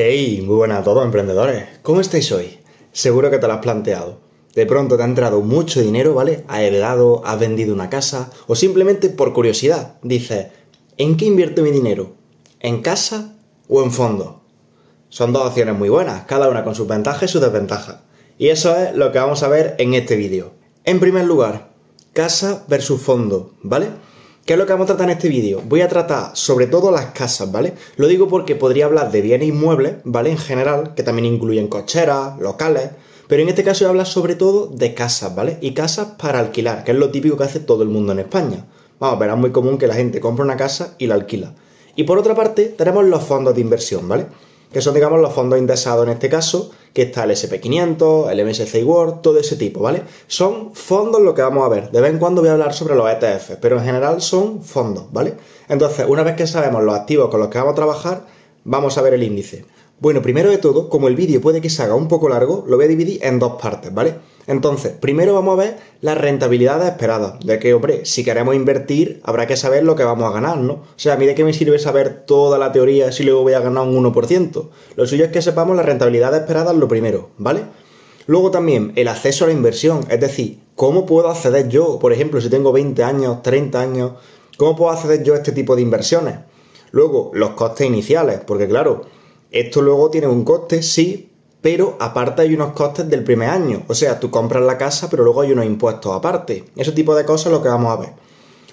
Hey, muy buenas a todos emprendedores. ¿Cómo estáis hoy? Seguro que te lo has planteado. De pronto te ha entrado mucho dinero, ¿vale? Has heredado, has vendido una casa o simplemente por curiosidad dices, ¿en qué invierto mi dinero? ¿En casa o en fondos? Son dos opciones muy buenas, cada una con sus ventajas y sus desventajas. Y eso es lo que vamos a ver en este vídeo. En primer lugar, casa versus fondo, ¿vale? ¿Qué es lo que vamos a tratar en este vídeo? Voy a tratar sobre todo las casas, ¿vale? Lo digo porque podría hablar de bienes inmuebles, ¿vale? En general, que también incluyen cocheras, locales, pero en este caso voy a hablar sobre todo de casas, ¿vale? Y casas para alquilar, que es lo típico que hace todo el mundo en España. Vamos, verás muy común que la gente compra una casa y la alquila. Y por otra parte, tenemos los fondos de inversión, ¿vale? Que son, digamos, los fondos indexados en este caso, que está el SP500, el MSCI World, todo ese tipo, ¿vale? Son fondos lo que vamos a ver. De vez en cuando voy a hablar sobre los ETF, pero en general son fondos, ¿vale? Entonces, una vez que sabemos los activos con los que vamos a trabajar, vamos a ver el índice. Bueno, primero de todo, como el vídeo puede que se haga un poco largo, lo voy a dividir en dos partes, ¿vale? Entonces, primero vamos a ver las rentabilidades esperadas, de que, hombre, si queremos invertir, habrá que saber lo que vamos a ganar, ¿no? O sea, a mí de qué me sirve saber toda la teoría si luego voy a ganar un 1%. Lo suyo es que sepamos las rentabilidades esperadas lo primero, ¿vale? Luego también el acceso a la inversión, es decir, ¿cómo puedo acceder yo, por ejemplo, si tengo 20 años, 30 años, cómo puedo acceder yo a este tipo de inversiones? Luego, los costes iniciales, porque claro, esto luego tiene un coste, sí, pero aparte hay unos costes del primer año. O sea, tú compras la casa, pero luego hay unos impuestos aparte. Ese tipo de cosas es lo que vamos a ver.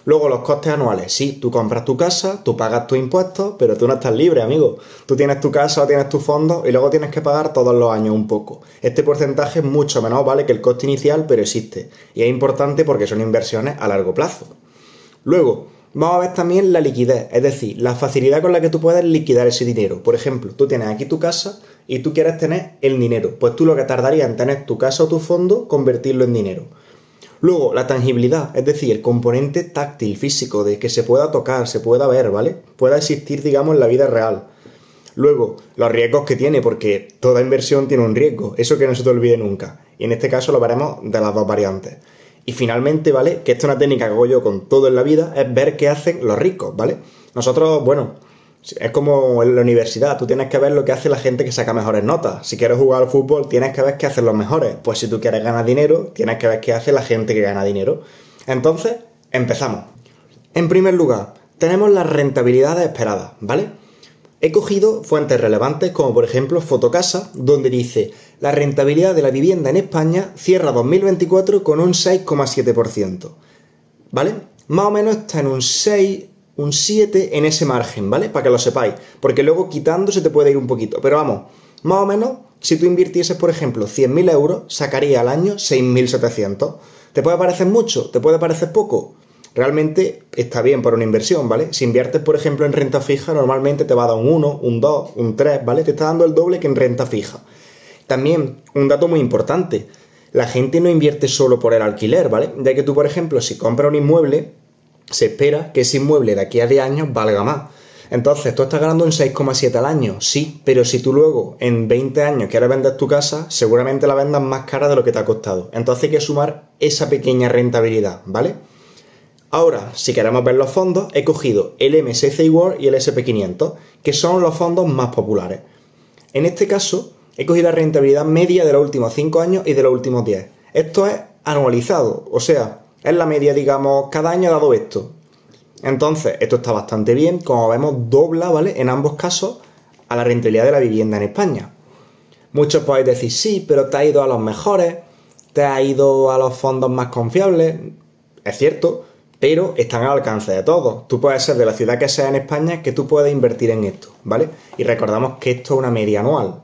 Luego los costes anuales. Sí, tú compras tu casa, tú pagas tus impuestos, pero tú no estás libre, amigo. Tú tienes tu casa o tienes tus fondos y luego tienes que pagar todos los años un poco. Este porcentaje es mucho menor, ¿vale?, que el coste inicial, pero existe. Y es importante porque son inversiones a largo plazo. Luego, vamos a ver también la liquidez, es decir, la facilidad con la que tú puedes liquidar ese dinero. Por ejemplo, tú tienes aquí tu casa y tú quieres tener el dinero. Pues tú lo que tardarías en tener tu casa o tu fondo, convertirlo en dinero. Luego, la tangibilidad, es decir, el componente táctil, físico, de que se pueda tocar, se pueda ver, ¿vale? Pueda existir, digamos, en la vida real. Luego, los riesgos que tiene, porque toda inversión tiene un riesgo, eso que no se te olvide nunca. Y en este caso lo veremos de las dos variantes. Y finalmente, ¿vale?, que esta es una técnica que hago yo con todo en la vida, es ver qué hacen los ricos, ¿vale? Nosotros, bueno, es como en la universidad, tú tienes que ver lo que hace la gente que saca mejores notas. Si quieres jugar al fútbol, tienes que ver qué hacen los mejores. Pues si tú quieres ganar dinero, tienes que ver qué hace la gente que gana dinero. Entonces, empezamos. En primer lugar, tenemos las rentabilidades esperadas, ¿vale? He cogido fuentes relevantes como por ejemplo Fotocasa, donde dice la rentabilidad de la vivienda en España cierra 2024 con un 6,7%, ¿vale? Más o menos está en un 6, un 7 en ese margen, ¿vale? Para que lo sepáis, porque luego quitando se te puede ir un poquito, pero vamos, más o menos si tú invirtieses por ejemplo 100.000 euros, sacaría al año 6.700. ¿Te puede parecer mucho? ¿Te puede parecer poco? Realmente está bien para una inversión, ¿vale? Si inviertes, por ejemplo, en renta fija, normalmente te va a dar un 1, un 2, un 3, ¿vale? Te está dando el doble que en renta fija. También, un dato muy importante, la gente no invierte solo por el alquiler, ¿vale? Ya que tú, por ejemplo, si compras un inmueble, se espera que ese inmueble de aquí a 10 años valga más. Entonces, tú estás ganando un 6,7 al año, sí, pero si tú luego en 20 años quieres vender tu casa, seguramente la vendas más cara de lo que te ha costado. Entonces hay que sumar esa pequeña rentabilidad, ¿vale? Ahora, si queremos ver los fondos, he cogido el MSCI World y el SP500, que son los fondos más populares. En este caso, he cogido la rentabilidad media de los últimos 5 años y de los últimos 10. Esto es anualizado, o sea, es la media, digamos, cada año ha dado esto. Entonces, esto está bastante bien, como vemos, dobla, ¿vale?, en ambos casos a la rentabilidad de la vivienda en España. Muchos podéis decir, sí, pero te has ido a los mejores, te has ido a los fondos más confiables. Es cierto, pero están al alcance de todos. Tú puedes ser de la ciudad que sea en España que tú puedes invertir en esto, ¿vale? Y recordamos que esto es una media anual,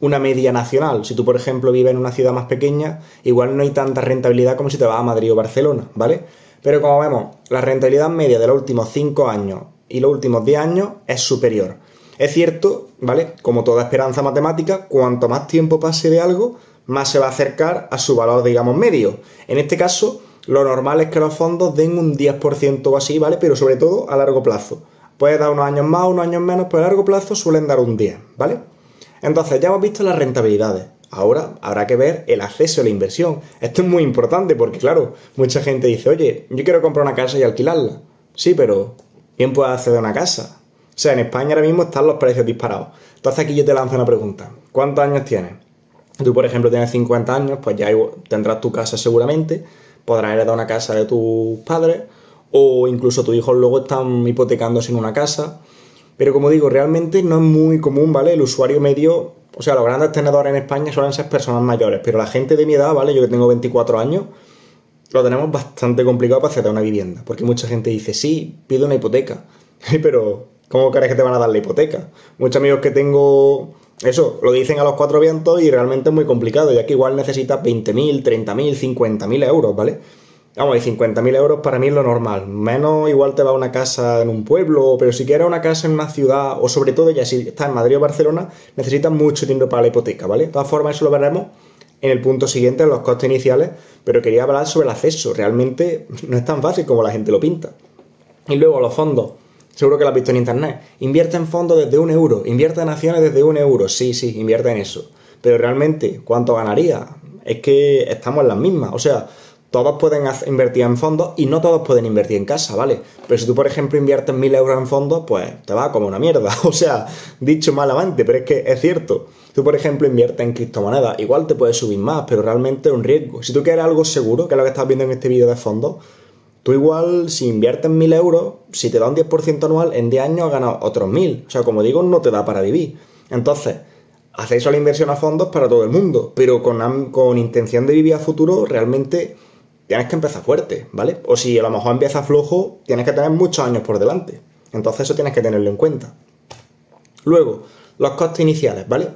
una media nacional. Si tú, por ejemplo, vives en una ciudad más pequeña, igual no hay tanta rentabilidad como si te vas a Madrid o Barcelona, ¿vale? Pero como vemos, la rentabilidad media de los últimos 5 años y los últimos 10 años es superior. Es cierto, ¿vale?, como toda esperanza matemática, cuanto más tiempo pase de algo, más se va a acercar a su valor, digamos, medio. En este caso, lo normal es que los fondos den un 10% o así, ¿vale? Pero sobre todo a largo plazo. Puede dar unos años más, unos años menos, pero a largo plazo suelen dar un 10, ¿vale? Entonces, ya hemos visto las rentabilidades. Ahora habrá que ver el acceso a la inversión. Esto es muy importante porque, claro, mucha gente dice, oye, yo quiero comprar una casa y alquilarla. Sí, pero ¿quién puede acceder a una casa? sea, en España ahora mismo están los precios disparados. Entonces aquí yo te lanzo una pregunta. ¿Cuántos años tienes? Tú, por ejemplo, tienes 50 años, pues ya tendrás tu casa seguramente, podrás heredar una casa de tus padres, o incluso tus hijos luego están hipotecándose en una casa. Pero como digo, realmente no es muy común, ¿vale? El usuario medio, o sea, los grandes tenedores en España suelen ser personas mayores, pero la gente de mi edad, ¿vale? Yo que tengo 24 años, lo tenemos bastante complicado para acceder a una vivienda, porque mucha gente dice, sí, pido una hipoteca, pero ¿cómo crees que te van a dar la hipoteca? Muchos amigos que tengo, eso, lo dicen a los cuatro vientos y realmente es muy complicado, ya que igual necesitas 20.000, 30.000, 50.000 euros, ¿vale? Vamos, y 50.000 euros para mí es lo normal. Menos igual te va a una casa en un pueblo, pero si quieres una casa en una ciudad, o sobre todo ya si estás en Madrid o Barcelona, necesitas mucho dinero para la hipoteca, ¿vale? De todas formas, eso lo veremos en el punto siguiente, en los costes iniciales, pero quería hablar sobre el acceso. Realmente no es tan fácil como la gente lo pinta. Y luego los fondos. Seguro que lo has visto en internet. Invierte en fondos desde 1 euro. Invierte en acciones desde 1 euro. Sí, invierte en eso. Pero realmente, ¿cuánto ganaría? Es que estamos en las mismas. O sea, todos pueden invertir en fondos y no todos pueden invertir en casa, ¿vale? Pero si tú, por ejemplo, inviertes 1.000 euros en fondos, pues te va como una mierda. O sea, dicho malamente, pero es que es cierto. Tú, por ejemplo, inviertes en criptomonedas. Igual te puedes subir más, pero realmente es un riesgo. Si tú quieres algo seguro, que es lo que estás viendo en este vídeo de fondos, tú igual, si inviertes 1.000 euros, si te da un 10% anual, en 10 años has ganado otros 1.000. O sea, como digo, no te da para vivir. Entonces, acceso a la inversión a fondos para todo el mundo, pero con intención de vivir a futuro, realmente tienes que empezar fuerte, ¿vale? O si a lo mejor empiezas flojo, tienes que tener muchos años por delante. Entonces eso tienes que tenerlo en cuenta. Luego, los costes iniciales, ¿vale?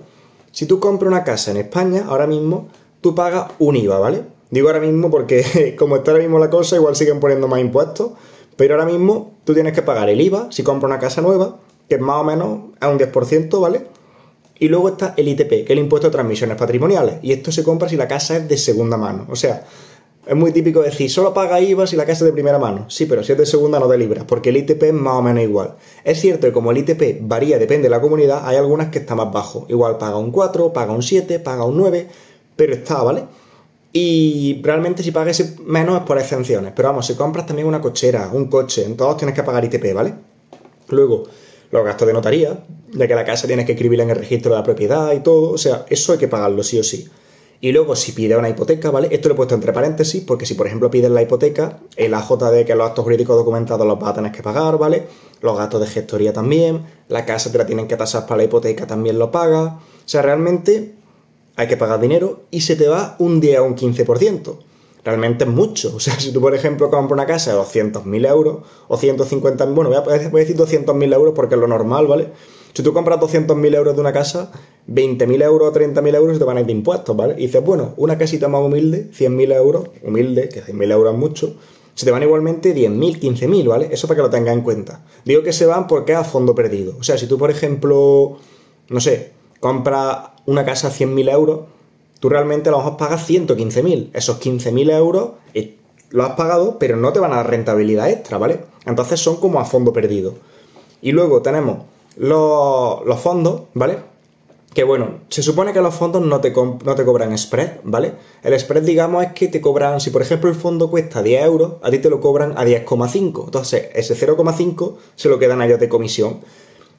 Si tú compras una casa en España, ahora mismo, tú pagas un IVA, ¿vale? Digo ahora mismo porque como está ahora mismo la cosa, igual siguen poniendo más impuestos, pero ahora mismo tú tienes que pagar el IVA si compras una casa nueva, que es más o menos a un 10%, ¿vale? Y luego está el ITP, que es el impuesto de transmisiones patrimoniales, y esto se compra si la casa es de segunda mano. O sea, es muy típico decir, solo paga IVA si la casa es de primera mano. Sí, pero si es de segunda no te libras, porque el ITP es más o menos igual. Es cierto que como el ITP varía, depende de la comunidad, hay algunas que están más bajo. Igual paga un 4, paga un 7, paga un 9, pero está, ¿vale? Y realmente si pagas menos es por exenciones. Pero vamos, si compras también una cochera, un coche, en todos tienes que pagar ITP, ¿vale? Luego, los gastos de notaría, ya que la casa tienes que escribirla en el registro de la propiedad y todo. O sea, eso hay que pagarlo sí o sí. Y luego, si pides una hipoteca, ¿vale? Esto lo he puesto entre paréntesis porque si, por ejemplo, pides la hipoteca, el AJD, que es los actos jurídicos documentados, los vas a tener que pagar, ¿vale? Los gastos de gestoría también, la casa te la tienen que tasar para la hipoteca, también lo pagas. O sea, realmente hay que pagar dinero y se te va un día un 15%. Realmente es mucho. O sea, si tú, por ejemplo, compras una casa de 200.000 euros o 150.000, bueno, voy a decir 200.000 euros porque es lo normal, ¿vale? Si tú compras 200.000 euros de una casa, 20.000 euros o 30.000 euros se te van a ir de impuestos, ¿vale? Y dices, bueno, una casita más humilde, 100.000 euros, humilde, que 100.000 euros es mucho, se te van igualmente 10.000, 15.000, ¿vale? Eso para que lo tengas en cuenta. Digo que se van porque es a fondo perdido. O sea, si tú, por ejemplo, no sé, compras una casa a 100.000 euros, tú realmente a lo mejor pagas 115.000. Esos 15.000 euros lo has pagado, pero no te van a dar rentabilidad extra, ¿vale? Entonces son como a fondo perdido. Y luego tenemos los fondos, ¿vale? Que bueno, se supone que los fondos no te cobran spread, ¿vale? El spread, digamos, es que te cobran, si por ejemplo el fondo cuesta 10 euros, a ti te lo cobran a 10,5. Entonces, ese 0,5 se lo quedan a ellos de comisión.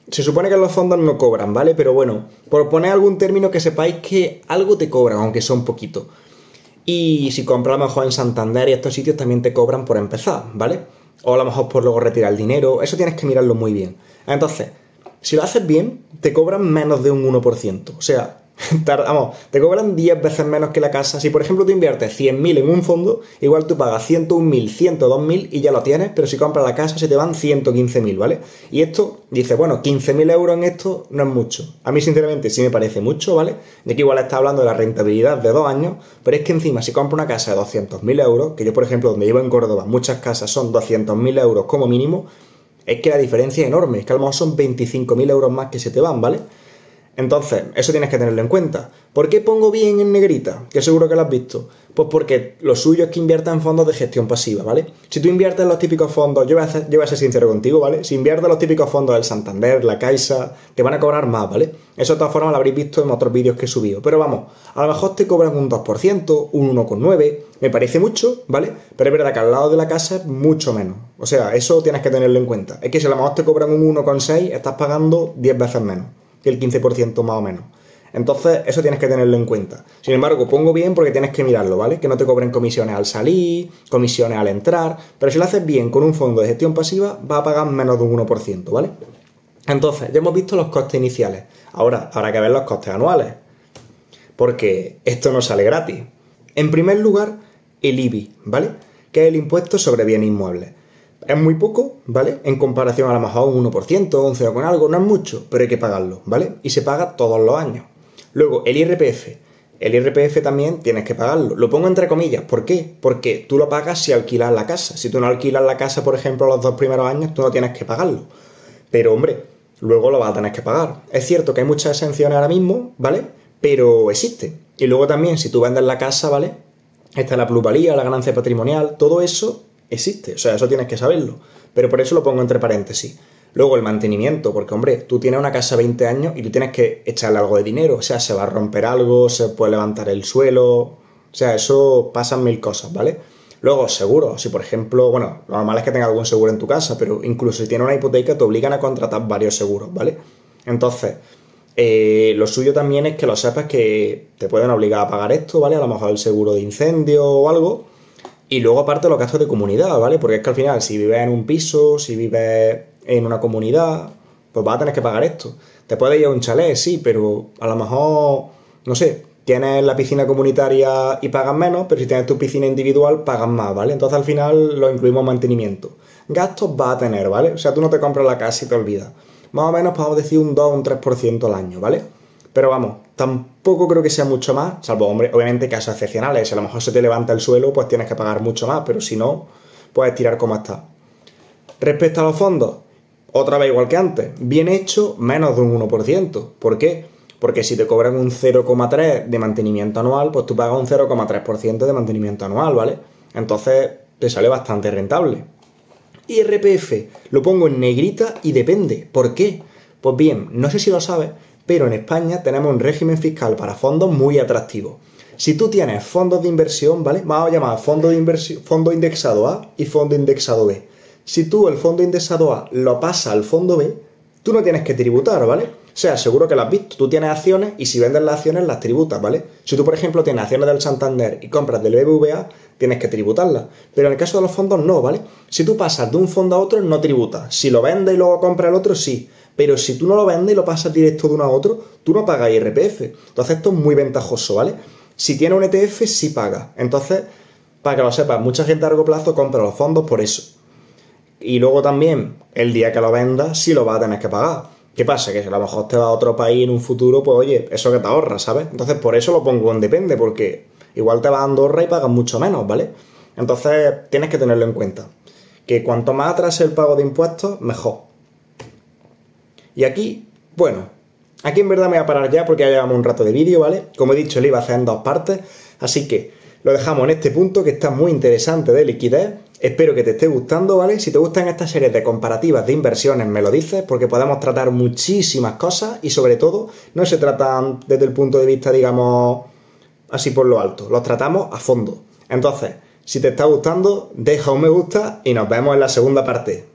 Se supone que los fondos no cobran, ¿vale? Pero bueno, por poner algún término que sepáis que algo te cobran, aunque sea un poquito. Y si compras a lo mejor en Santander y estos sitios también te cobran por empezar, ¿vale? O a lo mejor por luego retirar el dinero. Eso tienes que mirarlo muy bien. Entonces, si lo haces bien, te cobran menos de un 1%. O sea, te cobran 10 veces menos que la casa. Si por ejemplo tú inviertes 100.000 en un fondo, igual tú pagas 101.000, 102.000 y ya lo tienes, pero si compras la casa se te van 115.000, ¿vale? Y esto, dice, bueno, 15.000 euros en esto no es mucho. A mí sinceramente sí me parece mucho, ¿vale? De que igual está hablando de la rentabilidad de 2 años, pero es que encima si compras una casa de 200.000 euros, que yo por ejemplo donde vivo en Córdoba, muchas casas son 200.000 euros como mínimo, es que la diferencia es enorme, es que a lo mejor son 25.000 euros más que se te van, ¿vale? Entonces, eso tienes que tenerlo en cuenta. ¿Por qué pongo bien en negrita? Que seguro que lo has visto. Pues porque lo suyo es que inviertas en fondos de gestión pasiva, ¿vale? Si tú inviertes en los típicos fondos, yo voy a ser sincero contigo, ¿vale? Si inviertes en los típicos fondos del Santander, la Caixa, te van a cobrar más, ¿vale? Eso de todas formas lo habréis visto en otros vídeos que he subido. Pero vamos, a lo mejor te cobran un 2%, un 1,9%, me parece mucho, ¿vale? Pero es verdad que al lado de la casa es mucho menos. O sea, eso tienes que tenerlo en cuenta. Es que si a lo mejor te cobran un 1,6%, estás pagando 10 veces menos que el 15% más o menos. Entonces, eso tienes que tenerlo en cuenta. Sin embargo, pongo bien porque tienes que mirarlo, ¿vale? Que no te cobren comisiones al salir, comisiones al entrar, pero si lo haces bien con un fondo de gestión pasiva, vas a pagar menos de un 1%, ¿vale? Entonces, ya hemos visto los costes iniciales. Ahora, habrá que ver los costes anuales, porque esto no sale gratis. En primer lugar, el IBI, ¿vale? Que es el impuesto sobre bienes inmuebles. Es muy poco, ¿vale? En comparación a lo mejor un 1%, un 0 con algo, no es mucho, pero hay que pagarlo, ¿vale? Y se paga todos los años. Luego, el IRPF. El IRPF también tienes que pagarlo. Lo pongo entre comillas, ¿por qué? Porque tú lo pagas si alquilas la casa. Si tú no alquilas la casa, por ejemplo, los 2 primeros años, tú no tienes que pagarlo. Pero, hombre, luego lo vas a tener que pagar. Es cierto que hay muchas exenciones ahora mismo, ¿vale? Pero existe. Y luego también, si tú vendes la casa, ¿vale? Está la plusvalía, la ganancia patrimonial, todo eso existe, o sea, eso tienes que saberlo. Pero por eso lo pongo entre paréntesis. Luego el mantenimiento, porque hombre, tú tienes una casa 20 años y tú tienes que echarle algo de dinero, o sea, se va a romper algo, se puede levantar el suelo, o sea, eso pasan mil cosas, ¿vale? Luego, seguros, si por ejemplo, bueno, lo normal es que tengas algún seguro en tu casa, pero incluso si tienes una hipoteca te obligan a contratar varios seguros, ¿vale? Entonces, lo suyo también es que lo sepas que te pueden obligar a pagar esto, ¿vale? A lo mejor el seguro de incendio o algo. Y luego aparte los gastos de comunidad, ¿vale? Porque es que al final si vives en un piso, si vives en una comunidad, pues vas a tener que pagar esto. Te puedes ir a un chalet, sí, pero a lo mejor, no sé, tienes la piscina comunitaria y pagas menos, pero si tienes tu piscina individual pagas más, ¿vale? Entonces al final lo incluimos en mantenimiento. Gastos vas a tener, ¿vale? O sea, tú no te compras la casa y te olvidas. Más o menos podemos decir un 2 o un 3% al año, ¿vale? Pero vamos, tampoco creo que sea mucho más, salvo, hombre, obviamente casos excepcionales. Si a lo mejor se te levanta el suelo, pues tienes que pagar mucho más, pero si no, puedes tirar como está. Respecto a los fondos, otra vez igual que antes, bien hecho, menos de un 1%. ¿Por qué? Porque si te cobran un 0,3% de mantenimiento anual, pues tú pagas un 0,3% de mantenimiento anual, ¿vale? Entonces te sale bastante rentable. IRPF, lo pongo en negrita y depende. ¿Por qué? Pues bien, no sé si lo sabes, pero en España tenemos un régimen fiscal para fondos muy atractivo. Si tú tienes fondos de inversión, ¿vale? Vamos a llamar fondo de inversión, fondo indexado A y fondo indexado B. Si tú el fondo indexado A lo pasas al fondo B, tú no tienes que tributar, ¿vale? O sea, seguro que lo has visto. Tú tienes acciones y si vendes las acciones las tributas, ¿vale? Si tú, por ejemplo, tienes acciones del Santander y compras del BBVA, tienes que tributarlas. Pero en el caso de los fondos no, ¿vale? Si tú pasas de un fondo a otro, no tributas. Si lo vendes y luego compras el otro, sí. Pero si tú no lo vendes y lo pasas directo de uno a otro, tú no pagas IRPF. Entonces esto es muy ventajoso, ¿vale? Si tienes un ETF, sí pagas. Entonces, para que lo sepas, mucha gente a largo plazo compra los fondos por eso. Y luego también, el día que lo vendas, sí lo vas a tener que pagar. ¿Qué pasa? Que si a lo mejor te vas a otro país en un futuro, pues oye, eso que te ahorras, ¿sabes? Entonces por eso lo pongo en depende, porque igual te vas a Andorra y pagas mucho menos, ¿vale? Entonces tienes que tenerlo en cuenta. Que cuanto más atrase el pago de impuestos, mejor. Y aquí, bueno, aquí en verdad me voy a parar ya porque ya llevamos un rato de vídeo, ¿vale? Como he dicho, lo iba a hacer en 2 partes, así que lo dejamos en este punto que está muy interesante de liquidez. Espero que te esté gustando, ¿vale? Si te gustan estas series de comparativas de inversiones, me lo dices, porque podemos tratar muchísimas cosas y sobre todo no se tratan desde el punto de vista, digamos, así por lo alto, los tratamos a fondo. Entonces, si te está gustando, deja un me gusta y nos vemos en la segunda parte.